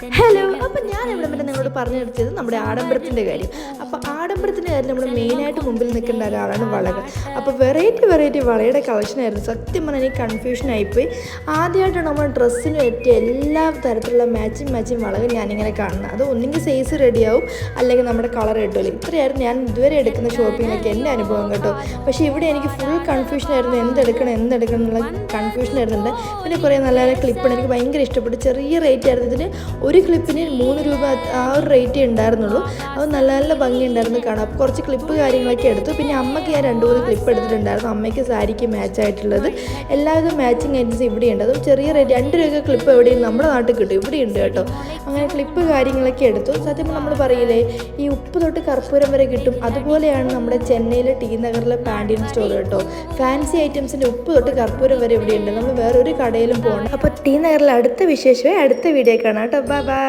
Hello, അപ്പോൾ ഞാൻ ഇവിടെ വരെ നിങ്ങളോട് പറഞ്ഞു നിർത്തിയത് നമ്മുടെ ആഡംബരത്തിൻ്റെ കാര്യം. അപ്പോൾ ആഡംബരത്തിൻ്റെ കാര്യം നമ്മൾ മെയിനായിട്ട് മുമ്പിൽ നിൽക്കേണ്ട ഒരാളാണ് വളകൾ. അപ്പോൾ വെറൈറ്റി വളയുടെ കളക്ഷനായിരുന്നു. സത്യം പറഞ്ഞാൽ എനിക്ക് കൺഫ്യൂഷൻ ആയിപ്പോയി. ആദ്യമായിട്ടാണ് നമ്മൾ ഡ്രസ്സിന് പറ്റിയ എല്ലാ തരത്തിലുള്ള മാച്ചിങ് വളകൾ ഞാനിങ്ങനെ കാണുന്നത്. അത് ഒന്നെങ്കിൽ സൈസ് റെഡിയാവും, അല്ലെങ്കിൽ നമ്മുടെ കളർ കിട്ടുമല്ലോ. ഇത്രയായിരുന്നു ഞാൻ ഇതുവരെ എടുക്കുന്ന ഷോപ്പിങ്ങിലൊക്കെ എൻ്റെ അനുഭവം കേട്ടോ. പക്ഷേ ഇവിടെ എനിക്ക് ഫുൾ കൺഫ്യൂഷനായിരുന്നു, എന്തെടുക്കണം എന്നുള്ള കൺഫ്യൂഷൻ ആയിരുന്നുണ്ട്. പിന്നെ കുറേ നല്ല നല്ല ക്ലിപ്പാണ് എനിക്ക് ഭയങ്കര ഇഷ്ടപ്പെട്ടു. ചെറിയ റേറ്റ് ആയിരുന്നു ഇതിന്. ഒരു ക്ലിപ്പിന് 3 രൂപ ആ ഒരു റേറ്റേ ഉണ്ടായിരുന്നുള്ളൂ. അത് നല്ല നല്ല ഭംഗി ഉണ്ടായിരുന്നു കാണാം. അപ്പോൾ കുറച്ച് ക്ലിപ്പ് കാര്യങ്ങളൊക്കെ എടുത്തു. പിന്നെ അമ്മയ്ക്ക് ഞാൻ 2-3 ക്ലിപ്പ് എടുത്തിട്ടുണ്ടായിരുന്നു. അമ്മയ്ക്ക് സാരിക്ക് മാച്ച് ആയിട്ടുള്ളത് എല്ലാവരും മാച്ചിങ് ഐറ്റംസ് ഇവിടെയുണ്ട്. അതും ചെറിയ റേറ്റ് 2 രൂപ ക്ലിപ്പ് എവിടെയും നമ്മുടെ നാട്ടിൽ കിട്ടും, ഇവിടെയുണ്ട് കേട്ടോ. അങ്ങനെ ക്ലിപ്പ് കാര്യങ്ങളൊക്കെ എടുത്തു. സത്യം നമ്മൾ പറയില്ലേ, ഈ ഉപ്പ് തൊട്ട് കർപ്പൂരം വരെ കിട്ടും. അതുപോലെയാണ് നമ്മുടെ ചെന്നൈയിലെ ടി നഗറിലെ പാൻറ്റീൻ സ്റ്റോർ കേട്ടോ. ഫാൻസി ഐറ്റംസിൻ്റെ ഉപ്പ് തൊട്ട് കർപ്പൂരം വരെ ഇവിടെയുണ്ട്. നമ്മൾ വേറൊരു കടയിലും പോകണം. അപ്പോൾ ടി നഗറിലെ അടുത്ത വിശേഷമേ അടുത്ത വീഡിയോ കാണാം കേട്ടോ. ബൈ.